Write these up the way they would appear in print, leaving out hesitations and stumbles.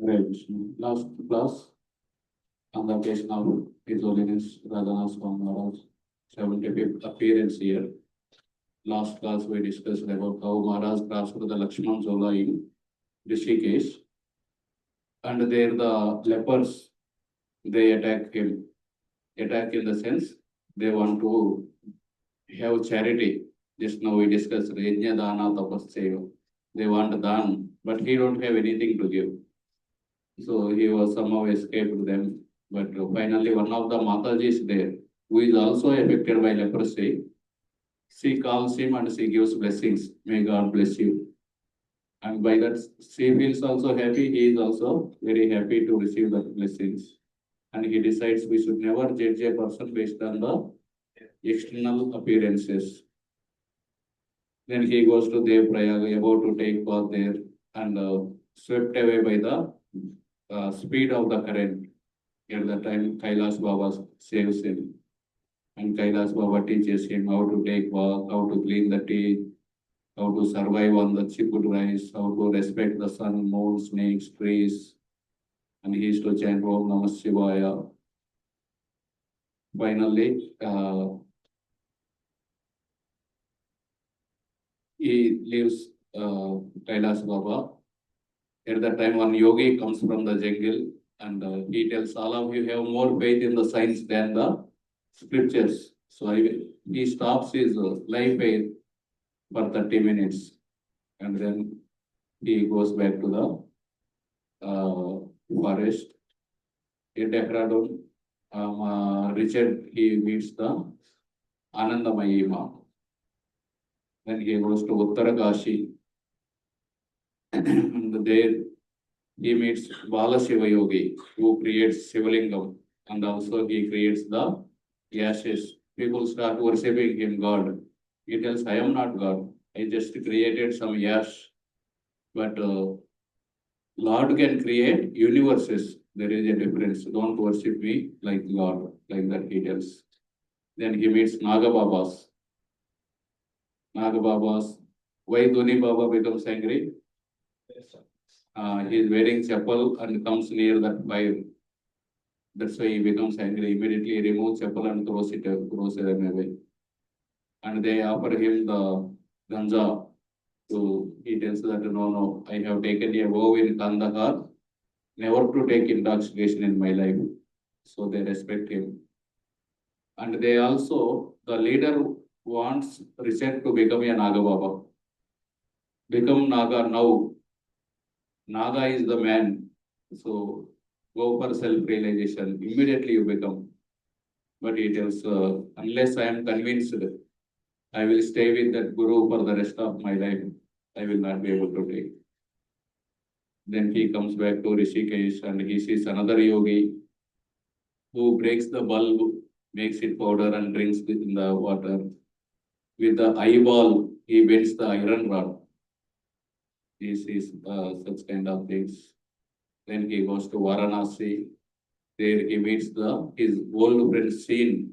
Right. Last class, on the occasion of His Holiness Radhanath Swami Maharaj 75th appearance here. Last class we discussed about how Maharaj crossed the Lakshman Zola in Rishikesh, and there the lepers they attack him. Attack in the sense they want to have charity. Just now we discussed Yajna Dana Tapasya. They want dan, but he don't have anything to give. So he was somehow escaped them. But finally, one of the Matajis there, who is also affected by leprosy, she calls him and she gives blessings. May God bless you. And by that, she feels also happy. He is also very happy to receive the blessings. And he decides we should never judge a person based on the external appearances. Then he goes to Dev Prayag, about to take bath there, and swept away by the speed of the current. At the time, Kailash Baba saves him. And Kailash Baba teaches him how to take bath, how to clean the teeth, how to survive on the chipped rice, how to respect the sun, moon, snakes, trees. And he used to chant Om Namah Shivaya. Finally, he leaves Kailash Baba. At that time, one yogi comes from the jungle and he tells all of you have more faith in the science than the scriptures. So he stops his life faith for 30 minutes and then he goes back to the forest. In Dehradun, Richard, he meets the Anandamayi Ma. Then he goes to Uttarakashi. And there he meets Bala Shiva Yogi, who creates Shivalingam, and also he creates the ashes. People start worshipping him, God. He tells, I am not God. I just created some ash. But Lord can create universes. There is a difference. Don't worship me like God, like that he tells. Then he meets Naga Babas. Naga Babas. Why Dhoni Baba becomes angry? He is wearing chapel and comes near that fire. That's why he becomes angry. Immediately he removes chapel and throws them away. And they offer him the ganja. So he tells that no, I have taken a vow in Kandahar never to take intoxication in my life. So they respect him. And they also, the leader wants Richard to become a Naga Baba. Become Naga now. Naga is the man. So go for self-realization. Immediately you become. But he tells, unless I am convinced, I will stay with that guru for the rest of my life. I will not be able to take. Then he comes back to Rishikesh and he sees another yogi who breaks the bulb, makes it powder and drinks it in the water. With the eyeball, he bends the iron rod. He sees such kind of things. Then he goes to Varanasi. There he meets his old friend Seen.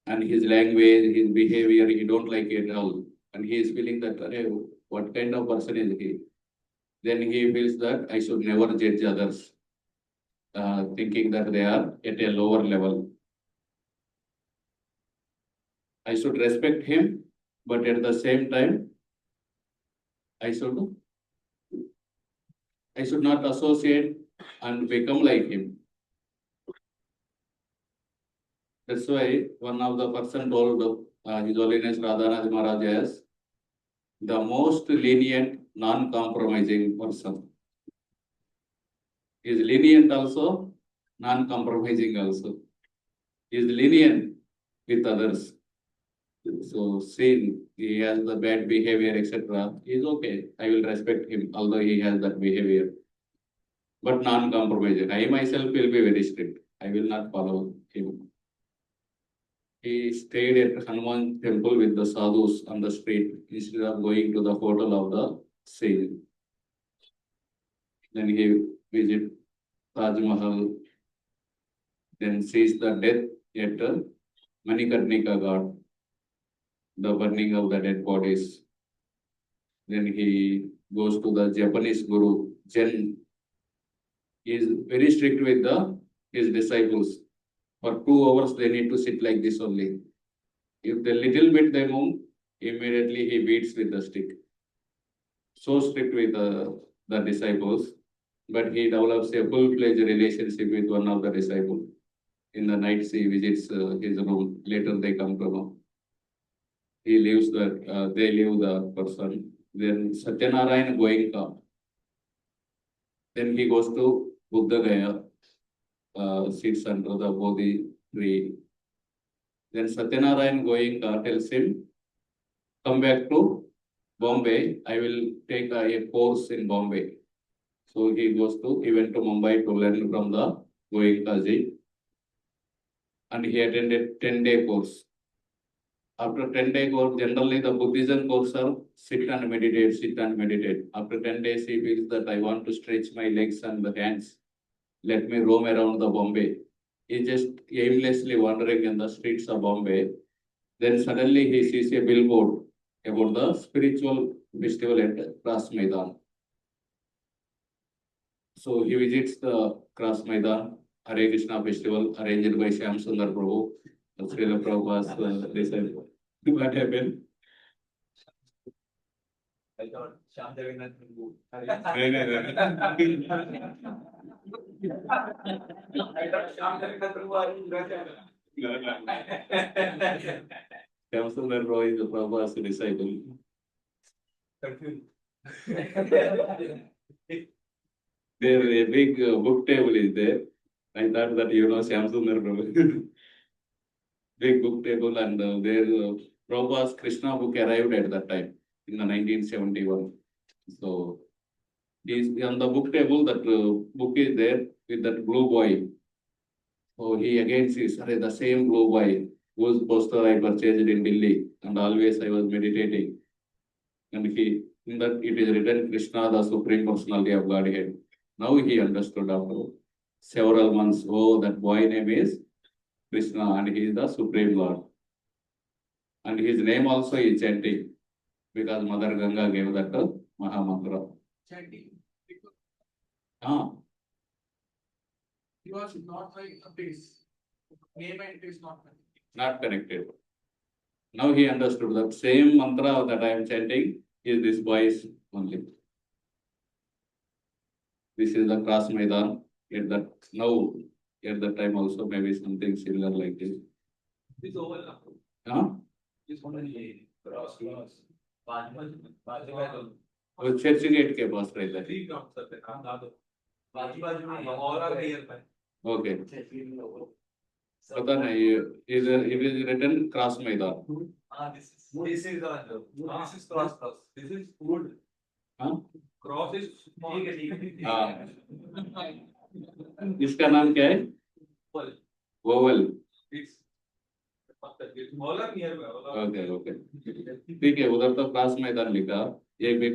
And his language, his behavior, he don't like it at all. And he is feeling that, what kind of person is he? Then he feels that I should never judge others, thinking that they are at a lower level. I should respect him, but at the same time, I should not associate and become like him. That's why one of the person told His Holiness Radhanath Maharaj as the most lenient, non-compromising person. He is lenient also, non-compromising also. He is lenient with others. So seeing he has the bad behavior, etc., he is okay. I will respect him, although he has that behavior. But non-compromising. I myself will be very strict. I will not follow him. He stayed at Hanuman temple with the sadhus on the street instead of going to the hotel of the sage. Then he visit Taj Mahal, then sees the death at Manikarnika Ghat, the burning of the dead bodies. Then he goes to the Japanese guru, Zen, He is very strict with his disciples. For 2 hours, they need to sit like this only. If the little bit they move, immediately he beats with the stick. So strict with the disciples, but he develops a full-fledged relationship with one of the disciples. In the night, he visits his room. Later, they come to know. He leaves they leave the person. Then Satyanarayan Goenka. Then he goes to Buddha Gaya, sits under the Bodhi tree. Then Satyanarayan Goenka tells him, come back to Bombay. I will take a course in Bombay. So he went to Mumbai to learn from the Goenka and he attended 10-day course. After 10-day course, generally the Buddhism course are sit and meditate, sit and meditate. After 10 days, he feels that I want to stretch my legs and the hands. Let me roam around the Bombay. He just aimlessly wandering in the streets of Bombay. Then suddenly he sees a billboard about the spiritual festival at Kras Maidan. So he visits the Kras Maidan, Hare Krishna festival arranged by Shyam Sundar Prabhu, Srila Prabhupada's disciple. What happened? I thought Shyam Jagannath Prabhu. No. I thought Shyam Jagannath Prabhu. Shyam Sundar Prabhu is the Prabhupada's disciple. There a big book table is there. I thought that Shyam Sundar Prabhu. Big book table and there Prabhupada's Krishna book arrived at that time in the 1971. So on the book table, that book is there with that blue boy. So he again sees, the same blue boy whose poster I purchased in Delhi and always I was meditating. And in that it is written Krishna, the Supreme Personality of Godhead. Now he understood after several months, oh, that boy name is Krishna and he is the Supreme Lord. And his name also is chanting because Mother Ganga gave that Mahamantra. Chanting. Ah. He was not like a base. Name and it is not connected. Not connected. Now he understood that same mantra that I am chanting is this voice only. This is the Kras Maidan. At that time also maybe something similar like this. This over. Huh? This only cross. वो church gate के पास रहता है. 3 grounds are there. बाजू में all are nearby. Okay. पता नहीं it is written Kras Maidan. This is cross. This is wood. हाँ? Cross is small. हाँ. इसका नाम क्या है? Vowel. It's all are nearby. Okay. ठीक है, उधर तो क्लास मैदान लिखा. ये बिग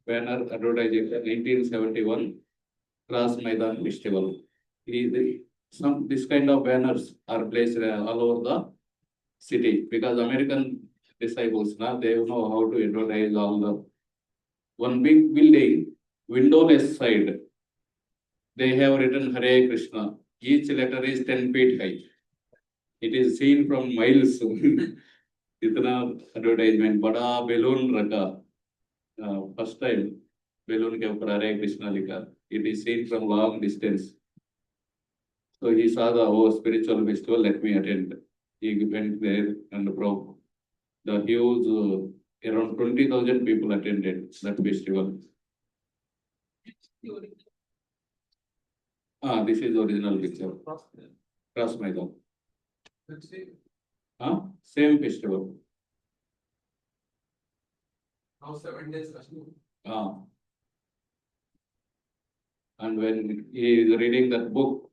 बैनर एडवर्टाइजिंग 1971 क्लास मैदान festival. This kind of banners are placed all over the city because American disciples now they know how to advertise all the one big building windowless side. They have written Hare Krishna. Each letter is 10 feet high. It is seen from miles. इतना advertisement बड़ा balloon रखा. First time balloon के ऊपर हरे कृष्णा लिखा. It is seen from long distance. So he saw the spiritual festival. Let me attend. He went there and the huge around 20,000 people attended that festival. This is the original picture. Kras Maidan. Same festival. Now 7 days festival. And when he is reading that book,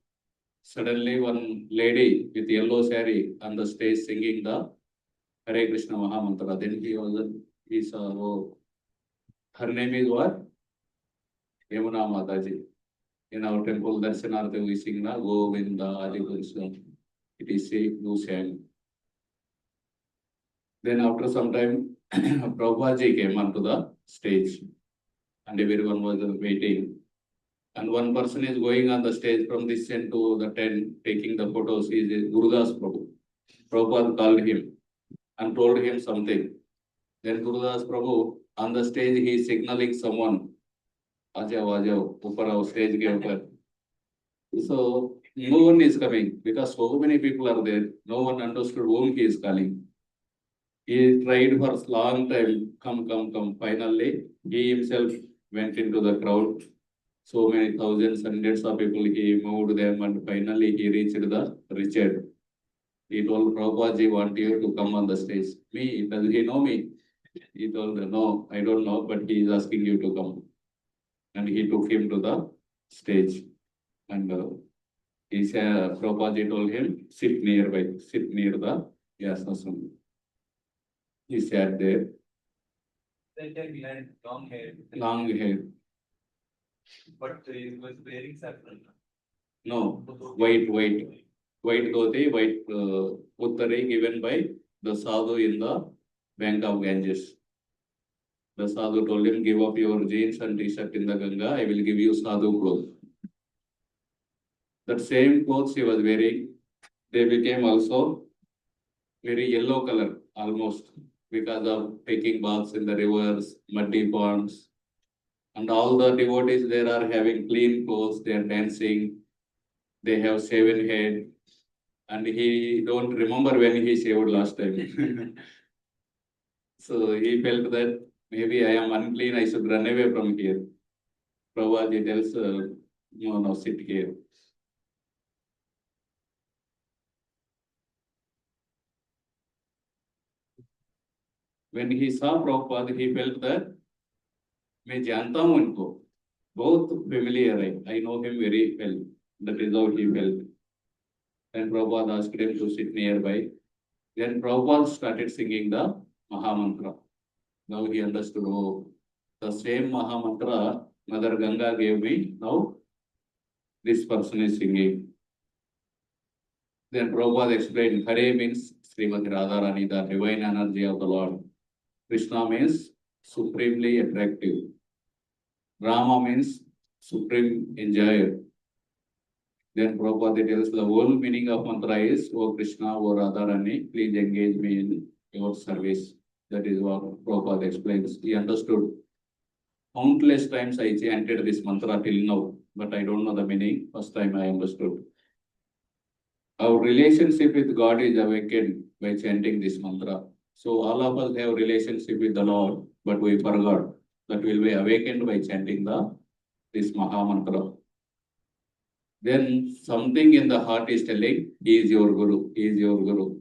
suddenly one lady with yellow saree on the stage singing the Hare Krishna Mahamantra. Then he saw, her name is what? Yamuna Mataji. In our temple, Darshanartha we sing na Govinda Adi Krishna. It is safe, no shame. Then after some time, Prabhupada ji came onto the stage and everyone was waiting. And one person is going on the stage from this end to the tent, taking the photos. He is Gurudas Prabhu. Prabhupada called him and told him something. Then Gurudas Prabhu, on the stage, he is signaling someone. Ajao, upar ao stage ke upar. So no one is coming because so many people are there. No one understood whom he is calling. He tried for a long time, come. Finally, he himself went into the crowd. So many thousands, hundreds of people, he moved them and finally he reached the Richard. He told Prabhupada, want you to come on the stage. Me, does he know me? He told, no, I don't know, but he is asking you to come. And he took him to the stage. And he said, Prabhupada told him, sit nearby, sit near the Yasasana. He sat there. That time he had long hair. Long hair. But he was wearing saffron. No, white dhoti, white uttari given by the sadhu in the bank of Ganges. The sadhu told him, give up your jeans and t-shirt in the Ganga, I will give you sadhu clothes. That same clothes he was wearing, they became also very yellow color almost because of taking baths in the rivers, muddy ponds. And all the devotees there are having clean clothes, they are dancing, they have shaven head, and he don't remember when he shaved last time. So he felt that maybe I am unclean, I should run away from here. Prabhupada tells, no, sit here. When he saw Prabhupada, he felt that मैं जानता हूँ इनको बहुत familiar है. I know him very well. That is how he felt. Then Prabhupada asked him to sit nearby. Then Prabhupada started singing the Mahamantra. Now he understood, oh, the same Mahamantra Mother Ganga gave me. Now this person is singing. Then Prabhupada explained, Hare means Srimati Radharani, the divine energy of the Lord. Krishna means supremely attractive. Rama means supreme enjoyer. Then Prabhupada tells the whole meaning of mantra is, O Krishna, O Radharani, please engage me in your service. That is what Prabhupada explains. He understood. Countless times I chanted this mantra till now, but I don't know the meaning. First time I understood. Our relationship with God is awakened by chanting this mantra. So all of us have relationship with the Lord, but we forgot. That will be awakened by chanting this Maha Mantra. Then something in the heart is telling, he is your Guru, he is your Guru.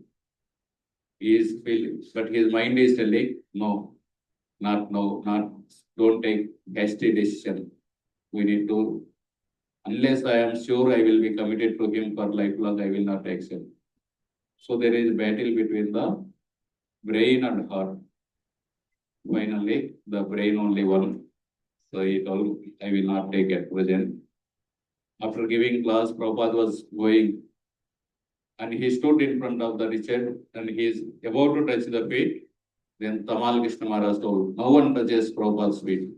He is feeling, but his mind is telling, no, not, don't take hasty decision. We need to, unless I am sure I will be committed to him for lifelong, I will not accept. So there is battle between the brain and heart. Finally, the brain only won. So he told, I will not take at present. After giving class, Prabhupada was going and he stood in front of the Richard and he is about to touch the feet. Then Tamal Krishna Maharaj told, no one touches Prabhupada's feet.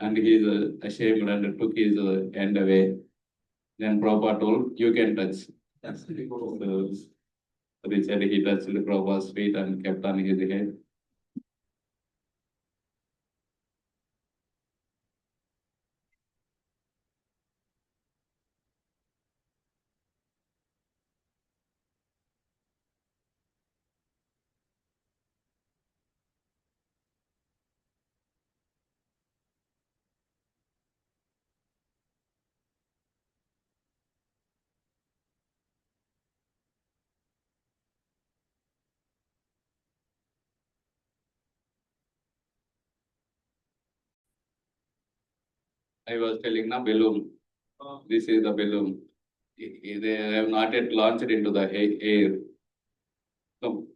And he is ashamed and took his hand away. Then Prabhupada told, you can touch. So Richard, he touched Prabhupada's feet and kept on his head. I was telling na balloon. This is the balloon. They have not yet launched into the air. Come.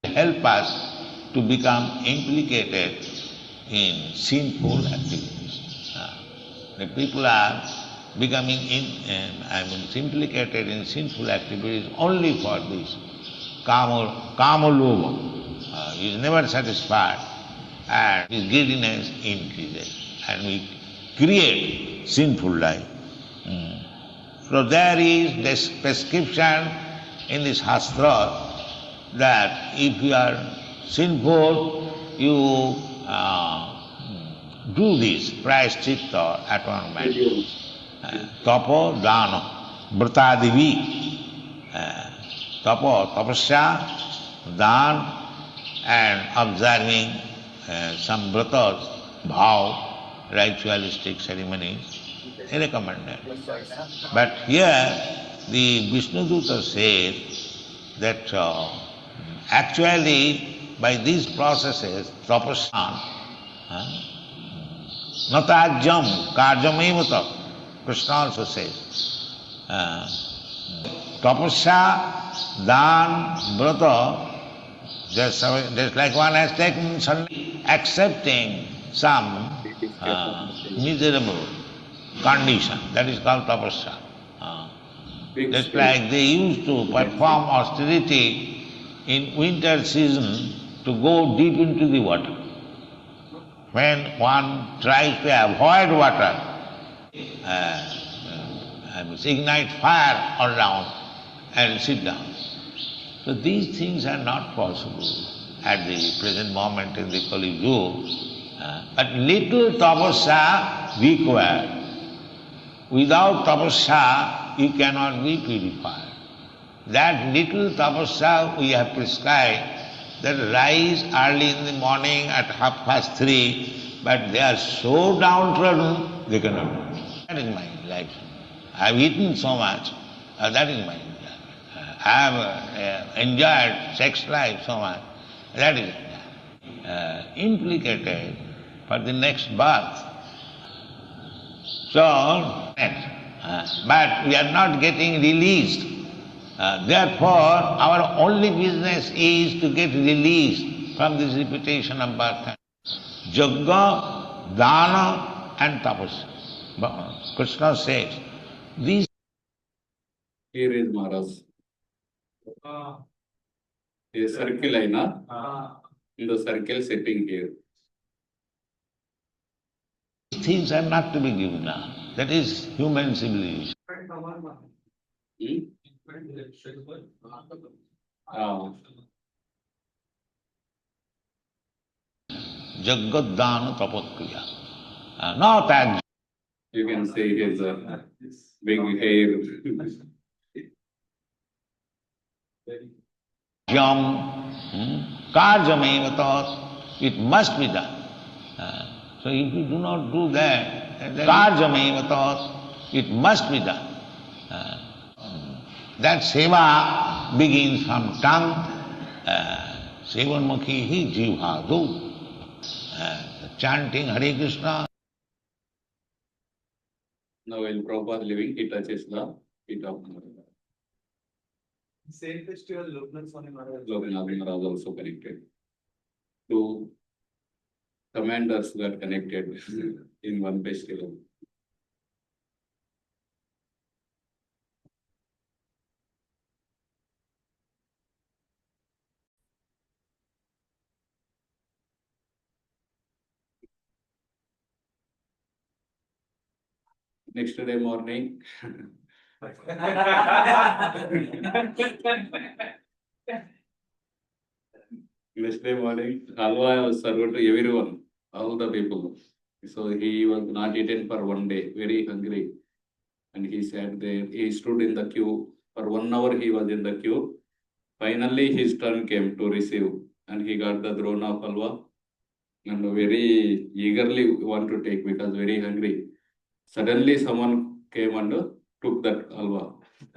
Help us to become implicated in sinful activities. The people are becoming implicated in sinful activities only for this Kamalova. He is never satisfied and his greediness increases and we create sinful life. So there is this prescription in this Shastra that if you are sinful, you do this prayaschitta atonement. Tapo, dana, vrtadivi. Tapo, tapasya, dan, and observing some vratas, bhav, ritualistic ceremonies, recommended. But here the Vishnuduta says that actually by these processes, tapasya, natajyam, karjamevata, Krishna also says, tapasya, dan, vrata, just like one has taken suddenly accepting some miserable condition, that is called tapasya. Just like they used to perform austerity in winter season to go deep into the water. When one tries to avoid water, ignite fire all around and sit down. So these things are not possible at the present moment in the Kali Yuga. But little tapasya required. Without tapasya, you cannot be purified. That little tapasya we have prescribed, that rise early in the morning at 3:30, but they are so downtrodden, they cannot do it. That is my life. I have eaten so much, that is my life. I have enjoyed sex life so much, that is implicated for the next birth. So, but we are not getting released. Therefore, our only business is to get released from this repetition of birth. Yajna, dana and tapasya. Krishna says, these... Here is Maharaj. A circle aina, in the circle setting here. things are not to be given now. That is human civilization. Jagadana tapakriya. Not that You can say his big hair. jam, karjameva, it must be done. So if you do not do that, karjameva, it must be done. That seva begins from tongue, sevanmukhi hi jivhadu. Chanting Hare Krishna. Now while Prabhupada living, he touches the feet of Maharaj. Same festival, Loknath Swami Maharaj. Loknath Maharaj also connected. Two commanders got connected in one festival. Next day morning, next day morning, halwa was served to everyone, all the people. So he was not eaten for one day, very hungry. And he sat there, he stood in the queue. For 1 hour he was in the queue. Finally his turn came to receive and he got the drone of halwa and very eagerly want to take because very hungry. Suddenly someone came and took that halwa.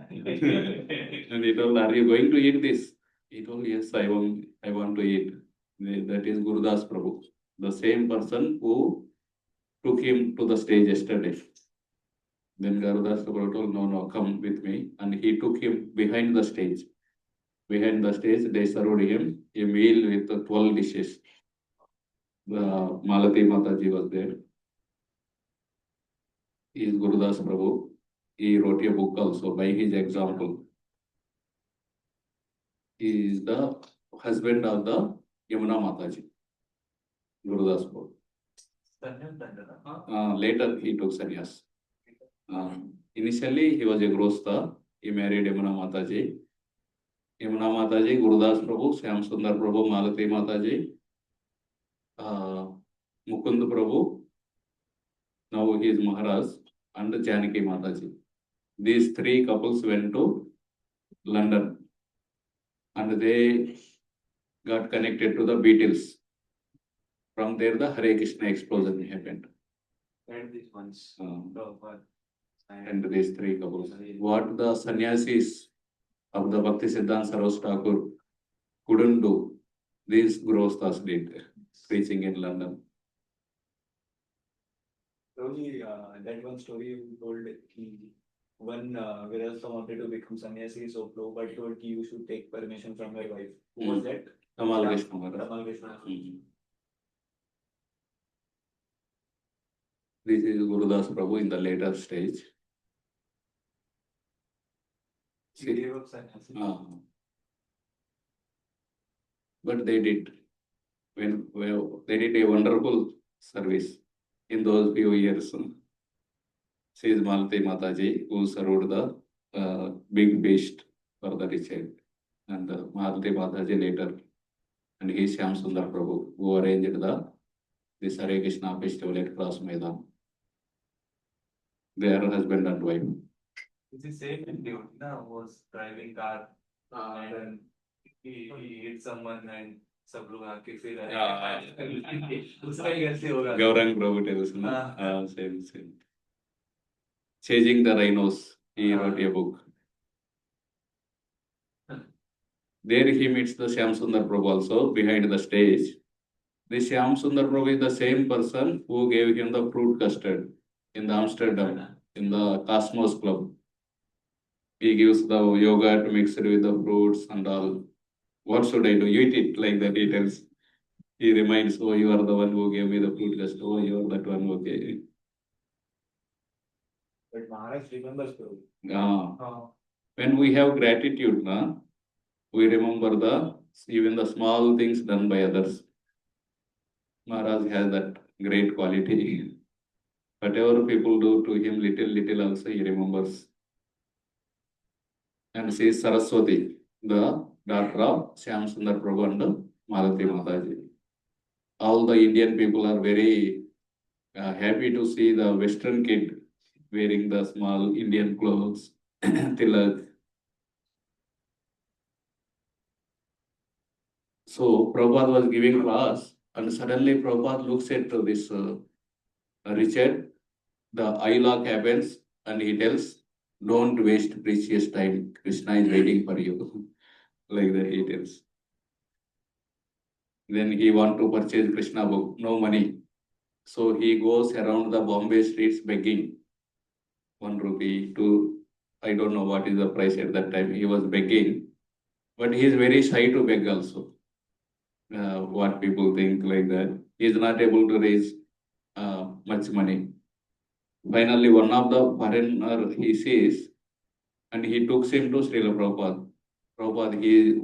And he told, "Are you going to eat this?" He told, "Yes, I want to eat." That is Gurudas Prabhu, the same person who took him to the stage yesterday. Then Gurudas Prabhu told, "No, come with me." And he took him behind the stage. Behind the stage, they served him a meal with 12 dishes. The Malati Mataji was there. He is Gurudas Prabhu. He wrote a book also by his example. He is the husband of the Yamuna Mataji, Gurudas Prabhu. Later he took sannyas. Initially he was a Grostha. He married Yamuna Mataji. Yamuna Mataji, Gurudas Prabhu, Shyam Sundar Prabhu, Malati Mataji, Mukund Prabhu, now he is Maharaj, and Janaki Mataji. These three couples went to London and they got connected to the Beatles. From there, the Hare Krishna explosion happened. And these ones. And these three couples. What the sannyasis of the Bhakti Siddhanta Saraswati Thakur couldn't do, these Grosthas did, preaching in London. Only that one story you told, one Virasa wanted to become sannyasi, so Prabhupada told you should take permission from your wife. Who was that? Tamal Krishna Maharaj. Tamal Krishna. This is Gurudas Prabhu in the later stage. She gave up sannyasi. But they did. They did a wonderful service in those few years. She is Malati Mataji, who served the big feast for the rich. And Malati Mataji later, and he is Shyam Sundar Prabhu, who arranged this Hare Krishna festival at Cross Maidan. They are husband and wife. This is same dude, no, was driving car and then he hit someone and सब लोग आके फिर दूसरा ही कैसे होगा Gaurang Prabhu tells, no? Same. Chasing the Rhinos, he wrote a book. There he meets the Shyam Sundar Prabhu also behind the stage. This Shyam Sundar Prabhu is the same person who gave him the fruit custard in the Amsterdam, in the Cosmos Club. He gives the yogurt mixed with the fruits and all. What should I do? Eat it, like that he tells. He reminds, oh, you are the one who gave me the fruit custard. Oh, you are that one, okay. But Maharaj remembers Prabhu. When we have gratitude, we remember even the small things done by others. Maharaj has that great quality. Whatever people do to him, little also he remembers. And she is Saraswati, the daughter of Shyam Sundar Prabhu and Malati Mataji. All the Indian people are very happy to see the Western kid wearing the small Indian clothes, tilak. So Prabhupada was giving class and suddenly Prabhupada looks at this Richard, the eye lock happens and he tells, don't waste precious time. Krishna is waiting for you. Like that he tells. Then he want to purchase Krishna book, no money. So he goes around the Bombay streets begging. 1 rupee, 2, I don't know what is the price at that time. He was begging. But he is very shy to beg also. What people think like that. He is not able to raise much money. Finally, one of the foreigner he sees and he took him to Srila Prabhupada. Prabhupada, he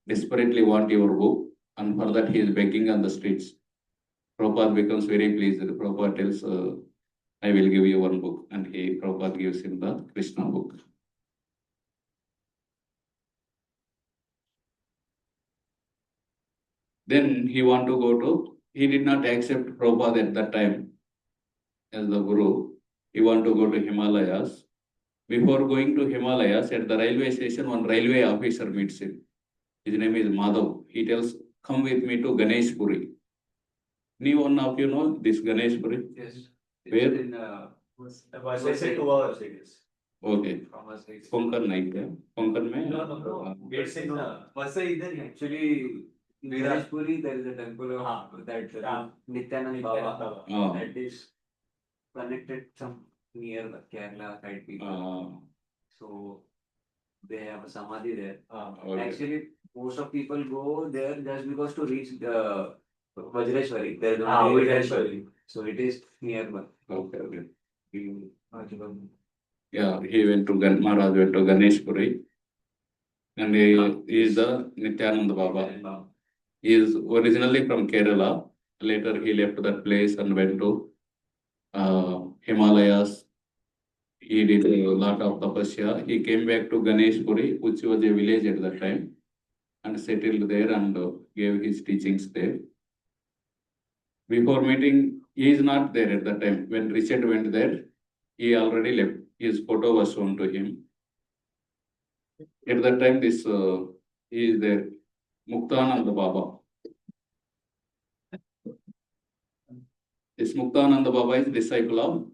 desperately want your book and for that he is begging on the streets. Prabhupada becomes very pleased. Prabhupada tells, I will give you one book and Prabhupada gives him the Krishna book. Then he he did not accept Prabhupada at that time as the Guru. He want to go to Himalayas. Before going to Himalayas, at the railway station, one railway officer meets him. His name is Madhav. He tells, come with me to Ganeshpuri. Any one of you know this Ganeshpuri? Yes. Where? In Let's say 2 hours it is. Okay. from us, like, Konkan नहीं क्या? Konkan में? No. It's in Vasai either actually in Virajpuri there is a temple of that Nityanand Baba Oh. that is connected some near the Kerala side people. So they have a samadhi there. Okay. Actually, most of people go there just because to reach the Vajreshwari. There is only Vajreshwari. So it is nearby. Okay. Mm. Yeah, he went to Maharaj went to Ganeshpuri. and he is the Nityananda Baba. He is originally from Kerala. Later he left that place and went to Himalayas. He did a lot of tapasya. He came back to Ganeshpuri, which was a village at that time, and settled there and gave his teachings there. Before meeting, he is not there at that time. When Richard went there, he already left. His photo was shown to him. At that time, this he is there, Muktananda Baba. This Muktananda Baba is disciple of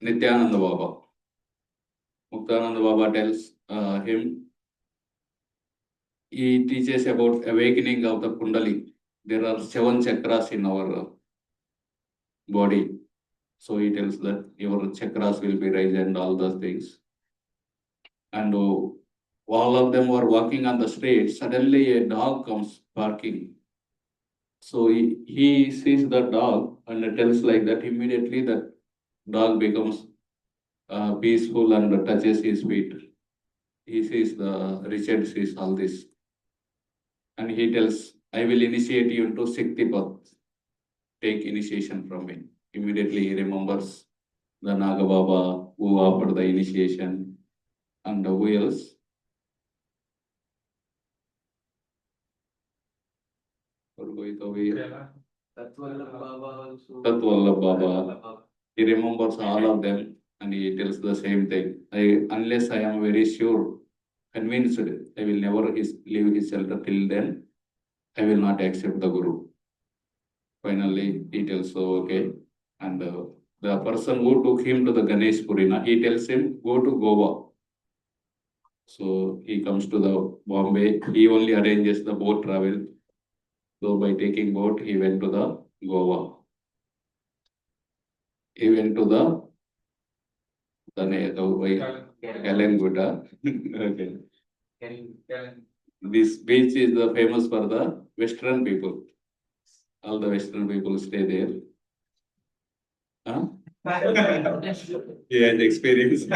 Nityananda Baba. Muktananda Baba tells him, he teaches about awakening of the Kundali. There are 7 chakras in our body. So he tells that your chakras will be raised and all those things. And all of them were walking on the street. Suddenly a dog comes barking. So he sees the dog and tells like that. Immediately that dog becomes peaceful and touches his feet. He sees Richard sees all this. And he tells, I will initiate you into Shaktipat. Take initiation from me. Immediately he remembers the Naga Baba who offered the initiation and who else? Tatvallabh Baba. He remembers all of them and he tells the same thing. Unless I am very sure, convinced, I will never leave his shelter till then. I will not accept the Guru. Finally, he tells, so okay. And the person who took him to the Ganesh Purina, he tells him, go to Goa. So he comes to the Bombay. He only arranges the boat travel. So by taking boat, he went to the Goa. He went to the Kalanguta. Okay. This beach is famous for the Western people. All the Western people stay there. Huh? He has experience.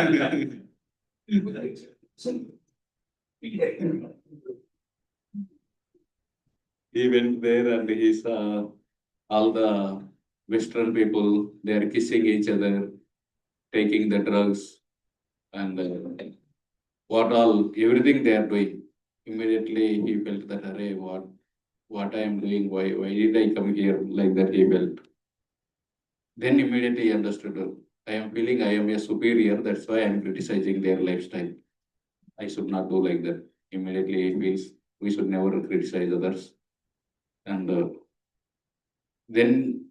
He went there and he saw all the Western people, they are kissing each other, taking the drugs, and what all, everything they are doing. Immediately he felt that, array, what I am doing, why did I come here? Like that he felt. Then immediately he understood, I am feeling I am a superior, that's why I am criticizing their lifestyle. I should not do like that. Immediately he feels we should never criticize others. And then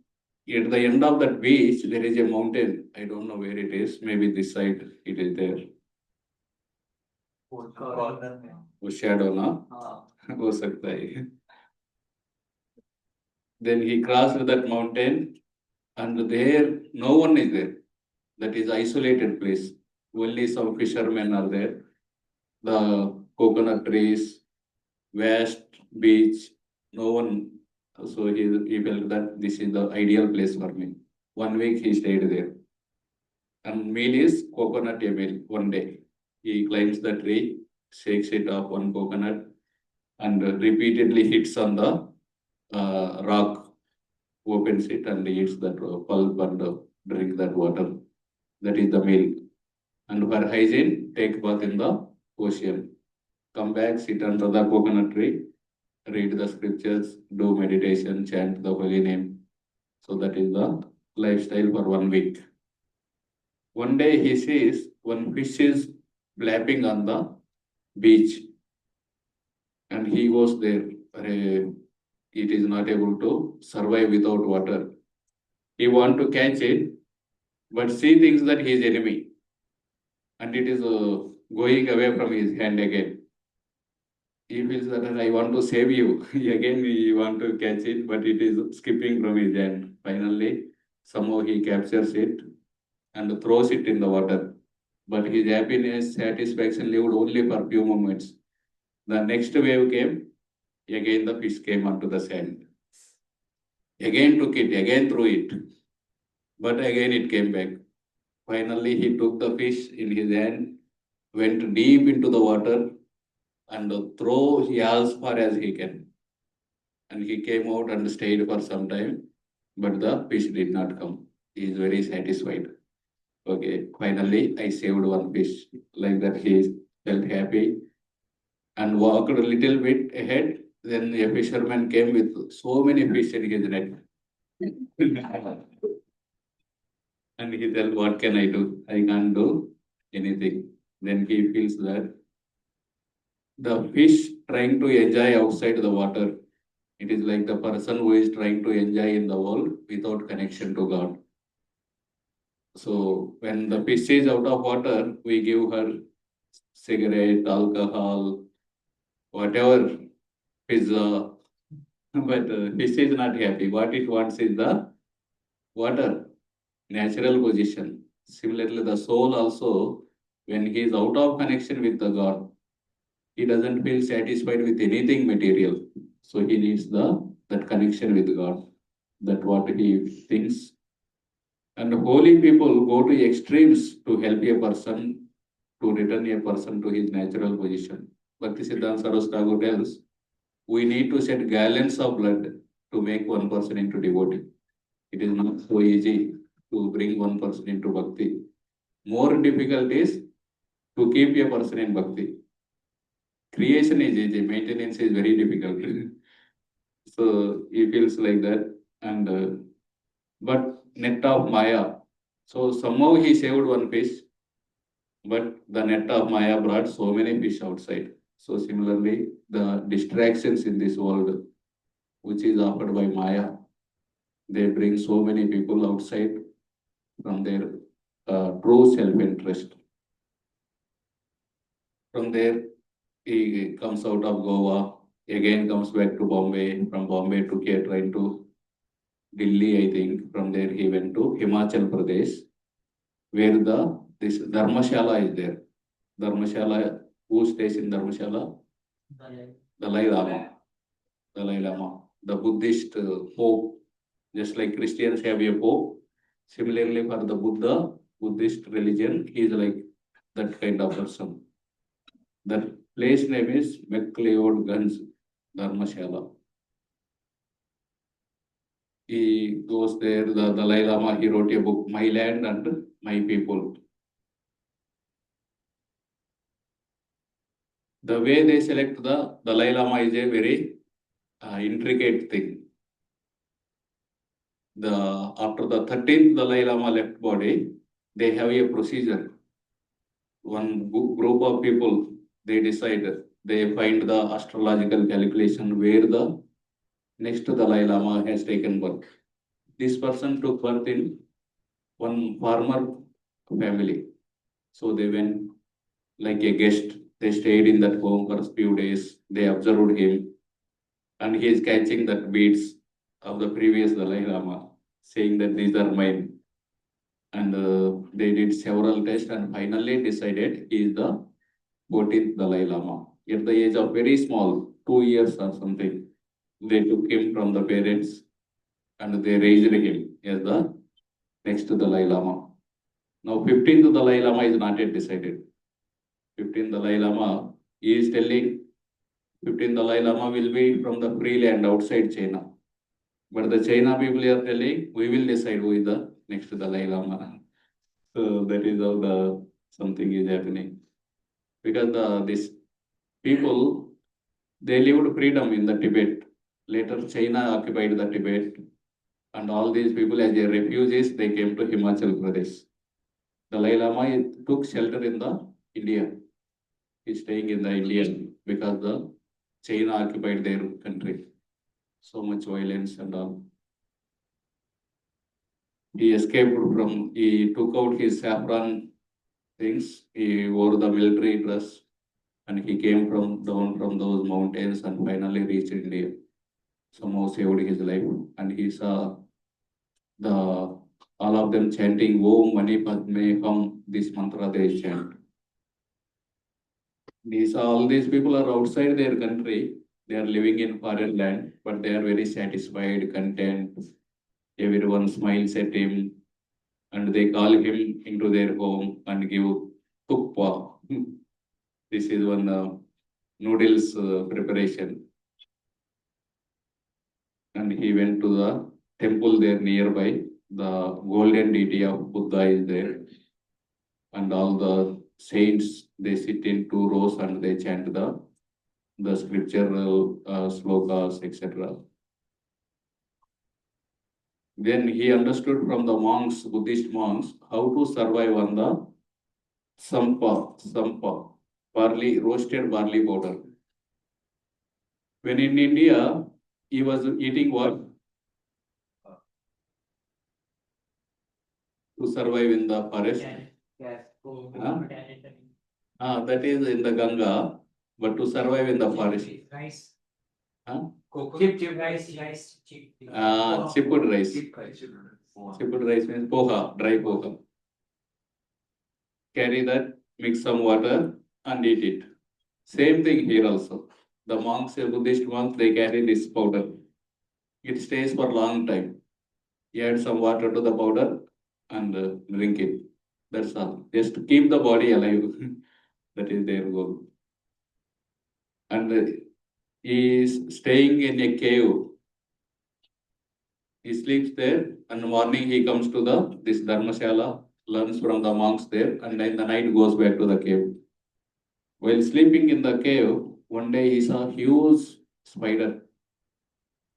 at the end of that beach, there is a mountain. I don't know where it is. Maybe this side it is there. वो shadow ना हो सकता है. Then he crossed that mountain, and there no one is there. That is isolated place. Only some fishermen are there. The coconut trees, vast beach, no one. So he felt that this is the ideal place for me. 1 week he stayed there. And meal is coconut meal 1 day. He climbs the tree, shakes it off one coconut, and repeatedly hits on the rock, opens it and eats that pulp and drink that water. That is the meal. And for hygiene, take bath in the ocean. Come back, sit under the coconut tree, read the scriptures, do meditation, chant the holy name. So that is the lifestyle for 1 week. One day he sees one fish is flapping on the beach. And he goes there. It is not able to survive without water. He wants to catch it, but he thinks that he is enemy. And it is going away from his hand again. He feels that I want to save you. Again, he want to catch it, but it is skipping from his hand. Finally, somehow he captures it and throws it in the water. But his happiness, satisfaction lived only for a few moments. The next wave came, again the fish came onto the sand. Again took it, again threw it. But again it came back. Finally, he took the fish in his hand went deep into the water and throw as far as he can. And he came out and stayed for some time, but the fish did not come. He is very satisfied. Okay, finally I saved one fish. Like that, he felt happy and walked a little bit ahead. Then a fisherman came with so many fish in his net. And he said, what can I do? I can't do anything. Then he feels that the fish trying to enjoy outside the water, it is like the person who is trying to enjoy in the world without connection to God. So when the fish is out of water, we give her cigarette, alcohol, whatever, pizza, but fish is not happy. What it wants is the water, natural position. Similarly, the soul also, when he is out of connection with the God, he doesn't feel satisfied with anything material. So he needs that connection with God. That what he thinks. And holy people go to extremes to help a person, to return a person to his natural position. Bhaktisiddhanta Saraswati Thakur tells, we need to shed gallons of blood to make one person into devotee. It is not so easy to bring one person into bhakti. More difficult is to keep a person in bhakti. Creation is easy, maintenance is very difficult. So he feels like that. And but net of Maya. So somehow he saved one fish, but the net of Maya brought so many fish outside. So similarly, the distractions in this world, which is offered by Maya, they bring so many people outside from their true self-interest. From there, he comes out of Goa, again comes back to Bombay, from Bombay took a train to Delhi, I think. From there he went to Himachal Pradesh, where this Dharmashala is there. Dharmashala, who stays in Dharmashala? Dalai Lama. Dalai Lama, the Buddhist Pope. Just like Christians have a Pope, similarly for the Buddhist religion, he is like that kind of person. The place name is McLeodganj Dharmashala. He goes there, the Dalai Lama, he wrote a book, My Land and My People. The way they select the Dalai Lama is a very intricate thing. After the 13th Dalai Lama left body, they have a procedure. One group of people, they decide, they find the astrological calculation where the next Dalai Lama has taken birth. This person took birth in one farmer family. So they went like a guest. They stayed in that home for a few days. They observed him. And he is catching that beads of the previous Dalai Lama, saying that these are mine. And they did several tests and finally decided he is the 14th Dalai Lama. At the age of very small, 2 years or something, they took him from the parents and they raised him as the next Dalai Lama. Now 15th Dalai Lama is not yet decided. 15th Dalai Lama, he is telling 15th Dalai Lama will be from the free land outside China. But the China people are telling, we will decide who is the next Dalai Lama. So that is how something is happening. Because these people, they lived freedom in the Tibet. Later, China occupied the Tibet. And all these people, as their refugees, they came to Himachal Pradesh. Dalai Lama took shelter in the India. He's staying in the India because the China occupied their country. So much violence and all. He escaped he took out his saffron things, he wore the military dress, and he came down from those mountains and finally reached India. Somehow saved his life. And he saw all of them chanting Om Mani Padme Hum, this mantra they chant. All these people are outside their country. They are living in foreign land, but they are very satisfied, content. Everyone smiles at him, and they call him into their home and give tukpa. This is one noodles preparation. And he went to the temple there nearby. The golden deity of Buddha is there. And all the saints, they sit in 2 rows and they chant the scriptural slokas, etc. Then he understood from the monks, Buddhist monks, how to survive on the sampa, barley, roasted barley powder. When in India, he was eating what? To survive in the forest. That is in the Ganga, but to survive in the forest. Rice. Huh? Chip rice. Chipped rice. Chipped rice means poha, dry poha. Carry that, mix some water and eat it. Same thing here also. The monks, Buddhist monks, they carry this powder. It stays for a long time. You add some water to the powder and drink it. That's all. Just to keep the body alive. That is their goal. And he is staying in a cave. He sleeps there, and in the morning he comes to this Dharmashala, learns from the monks there, and in the night goes back to the cave. While sleeping in the cave, one day he saw a huge spider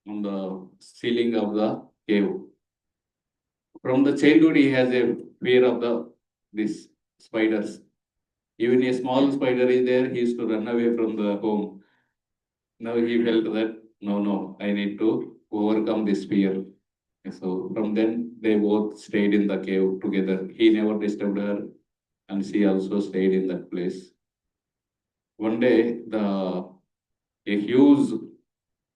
on the ceiling of the cave. From the childhood, he has a fear of these spiders. Even a small spider is there, he used to run away from the home. Now he felt that, no, I need to overcome this fear. So from then, they both stayed in the cave together. He never disturbed her, and she also stayed in that place. One day, a huge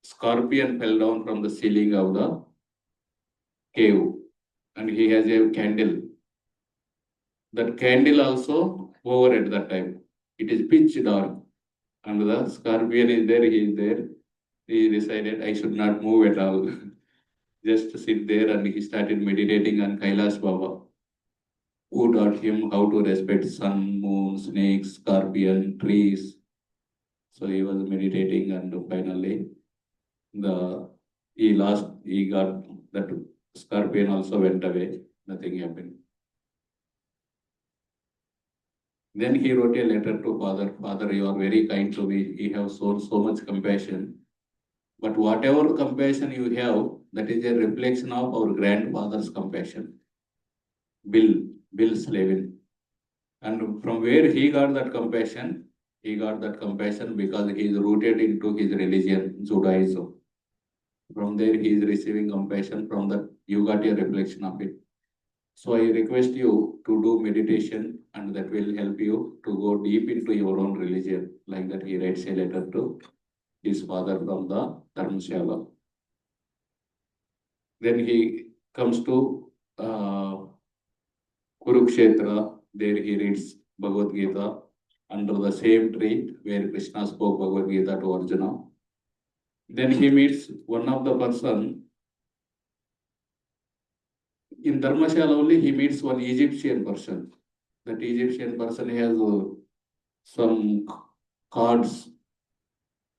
scorpion fell down from the ceiling of the cave, and he has a candle. That candle also over at that time. It is pitch dark, and the scorpion is there, he is there. He decided I should not move at all. Just sit there, and he started meditating on Kailash Baba, who taught him how to respect sun, moon, snakes, scorpion, trees. So he was meditating, and finally he got that scorpion also went away. Nothing happened. Then he wrote a letter to Father. Father, you are very kind to me. You have shown so much compassion. But whatever compassion you have, that is a reflection of our grandfather's compassion. Bill Slavin. And from where he got that compassion? He got that compassion because he is rooted into his religion, Judaism. From there, he is receiving compassion. From that, you got a reflection of it. So I request you to do meditation, and that will help you to go deep into your own religion. Like that, he writes a letter to his father from the Dharmashala. Then he comes to Kurukshetra. There he reads Bhagavad Gita under the same tree where Krishna spoke Bhagavad Gita to Arjuna. Then he meets one of the person. In Dharmashala only, he meets one Egyptian person. That Egyptian person has some cards.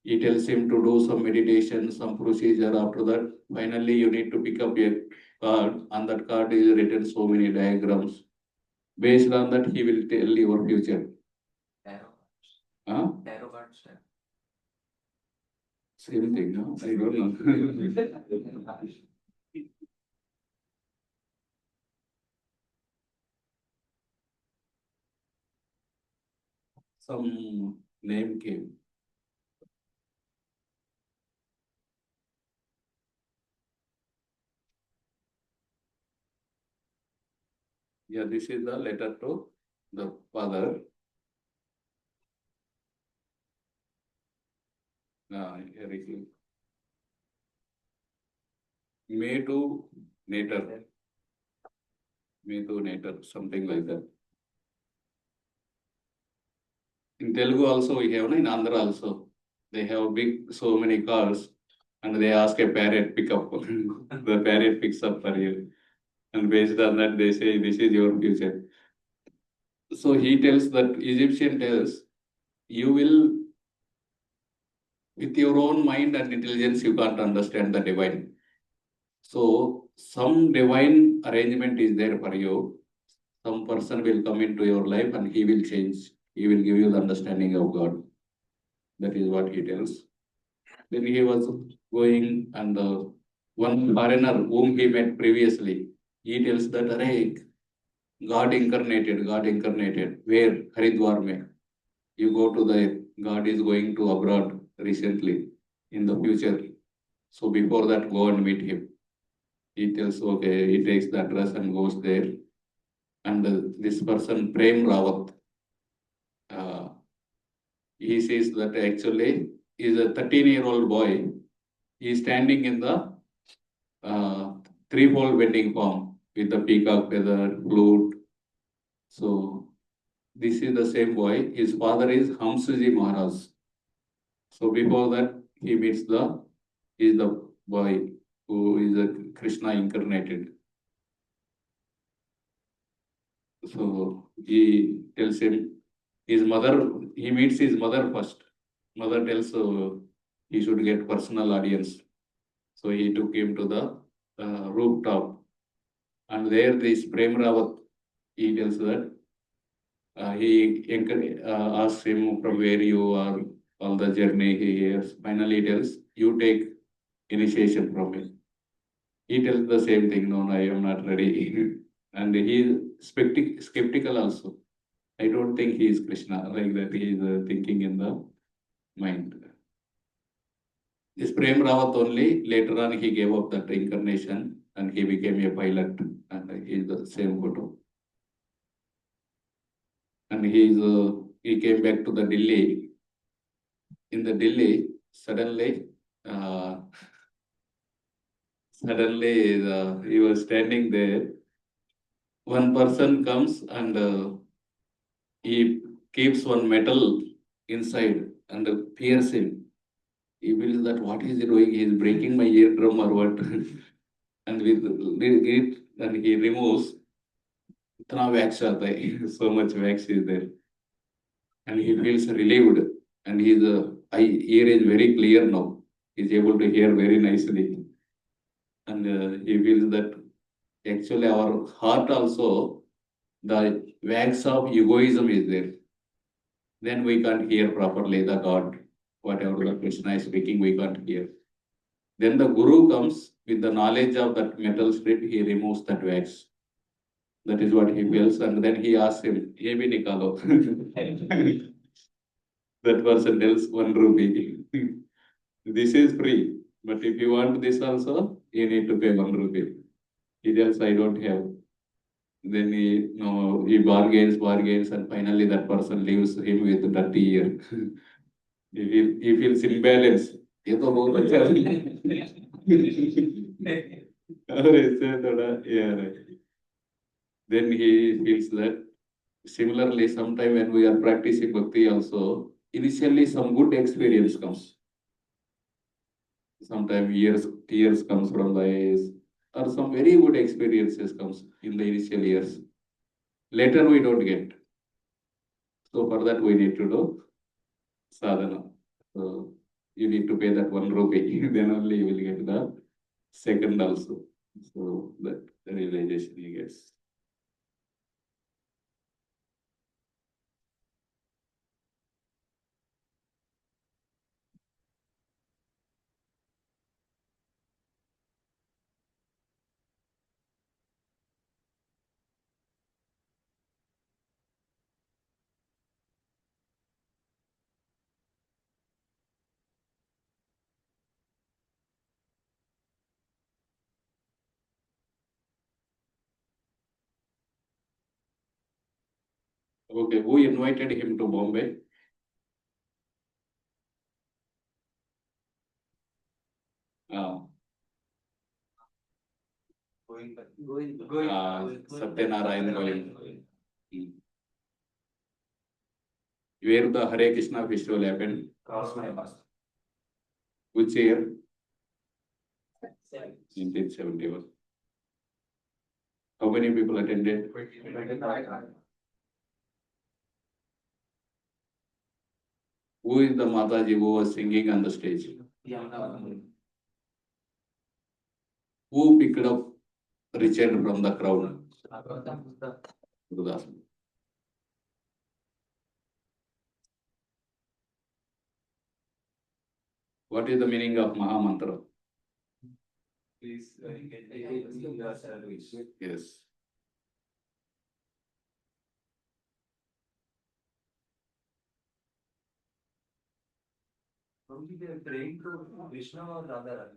He tells him to do some meditation, some procedure. After that, finally you need to pick up a card. On that card is written so many diagrams. Based on that, he will tell your future. Tarot cards. Same thing, no? I don't know. Some name came. Yeah, this is the letter to the father. Here it is. May to Nater, something like that. In Telugu also we have, in Andhra also. They have so many cars, and they ask a parrot pick up. The parrot picks up for you. And based on that, they say, this is your future. So he tells that, Egyptian tells you will, with your own mind and intelligence, you can't understand the divine. So some divine arrangement is there for you. Some person will come into your life and he will change. He will give you the understanding of God. That is what he tells. Then he was going and one foreigner whom he met previously, he tells that, Arey, God incarnated. Where? Haridwar mein. You go to the, God is going to abroad recently in the future. So before that, go and meet him. He tells, okay, he takes the address and goes there. And this person, Prem Rawat, he says that actually is a 13-year-old boy. He is standing in the three-fold bending form with the peacock feather, flute. So this is the same boy. His father is Hamsuji Maharaj. So before that, he meets is the boy who is a Krishna incarnated. So he tells him, his mother, he meets his mother first. Mother tells he should get personal audience. So he took him to the rooftop. And there this Prem Rawat, he tells that he asks him from where you are, all the journey he hears. Finally he tells, you take initiation from me. He tells the same thing, no, I am not ready. And he is skeptical also. I don't think he is Krishna, like that he is thinking in the mind. This Prem Rawat only, later on he gave up that incarnation and he became a pilot, and he is the same photo. And he came back to the Delhi. In the Delhi, suddenly he was standing there. One person comes and he keeps one metal inside and pierces him. He feels that what is he doing? He is breaking my eardrum or what? And with it, and he removes. इतना wax आता है, so much wax is there, and he feels relieved, and his ear is very clear now. He is able to hear very nicely, and he feels that actually our heart also, the wax of egoism is there. Then we can't hear properly the God, whatever the Krishna is speaking, we can't hear. Then the Guru comes with the knowledge of that metal strip, he removes that wax. That is what he feels, and then he asks him, "Ye bhi nikalo." That person tells 1 rupee. This is free, but if you want this also, you need to pay 1 rupee. He tells, I don't have. Then he bargains, and finally that person leaves him with dirty ear. He feels imbalanced. ये तो बहुत अच्छा है। और इससे थोड़ा यार है। Then he feels that similarly, sometime when we are practicing bhakti also, initially some good experience comes. Sometimes tears comes from the eyes, or some very good experiences comes in the initial years. Later we don't get. So for that we need to do sadhana. So you need to pay that 1 rupee, then only you will get the second also. So that the realization he gets. Okay, who invited him to Bombay? Satyanarayan Govind. Where the Hare Krishna festival happened? Which year? 1971. How many people attended? Who is the Mataji who was singing on the stage? Who picked up Richard from the crowd? Gurudas. What is the meaning of Maha Mantra? Please engage your service. Yes. Probably they are praying to Krishna or Radha.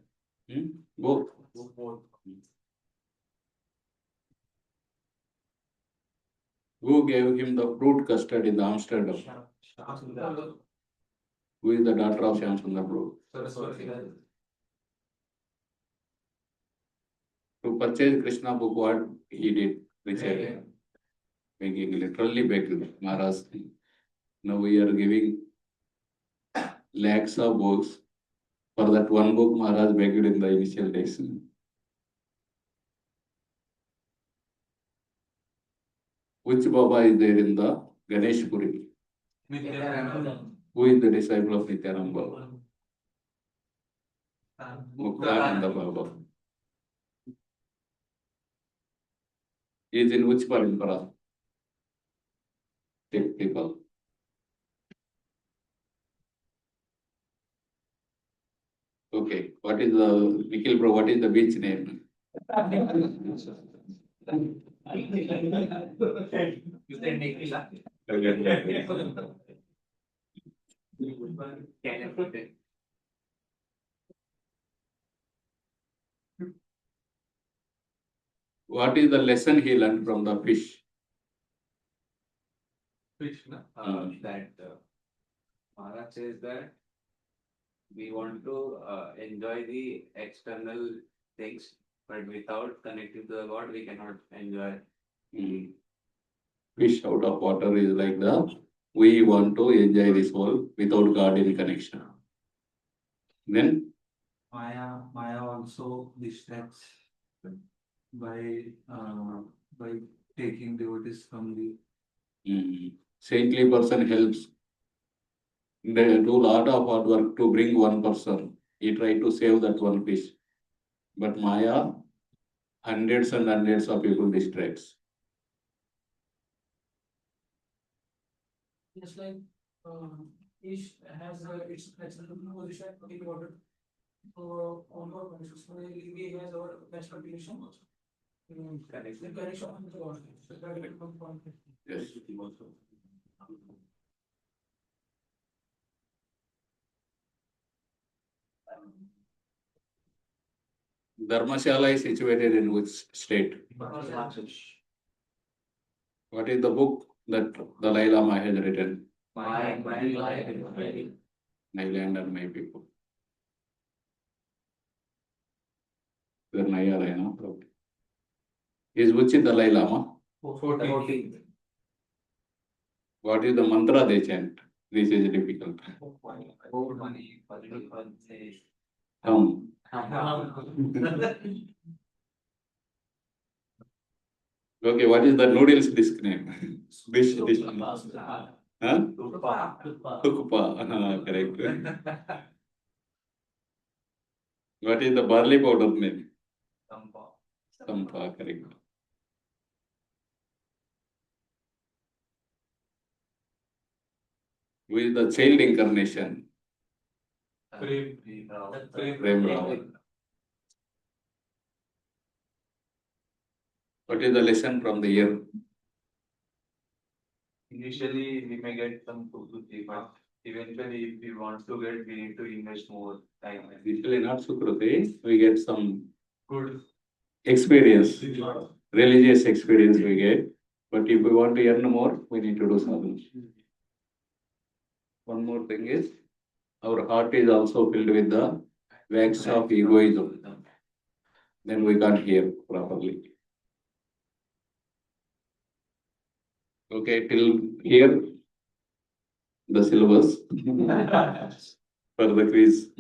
Both. Both. Who gave him the fruit custard in Amsterdam? Who is the daughter of Shyam Sundar Prabhu? To purchase Krishna book, what he did? Richard. Begging, literally begging. Maharaj. Now we are giving lakhs of books. For that one book, Maharaj begged in the initial days. Which Baba is there in the Ganesh Puri? Who is the disciple of Nityananda Baba? Muktananda Baba. He is in which parampara? Take people. Okay, what is the Nikhil bro? What is the beach name? What is the lesson he learned from the fish? Krishna. That Maharaj says that we want to enjoy the external things, but without connecting to the God, we cannot enjoy. Fish out of water is like we want to enjoy this world without God in connection. Then Maya also distracts by taking devotees from the saintly person helps. They do a lot of hard work to bring one person. He tried to save that one fish. But Maya, hundreds and hundreds of people distracts. Just like each has its natural position in water. So on our conscious, we has our natural position. The connection with the water. So that will become one. Yes. Dharmashala is situated in which state? What is the book that Dalai Lama has written? My land and my people. Is which is Dalai Lama? 14. What is the mantra they chant? This is difficult. Hum. Okay, what is the noodles dish name? Dish. Huh? Tukpa. Correct. What is the barley powder name? Sampa. Correct. Who is the child incarnation? Prem Rawal. What is the lesson from the year? Initially, we may get some 2 to 3, but eventually, if we want to get, we need to invest more time. Usually not Sukruti, we get some Good. experience, religious experience we get. But if we want to earn more, we need to do something. One more thing is, our heart is also filled with the wax of egoism. Then we can't hear properly. Okay, till here, the syllabus for the quiz.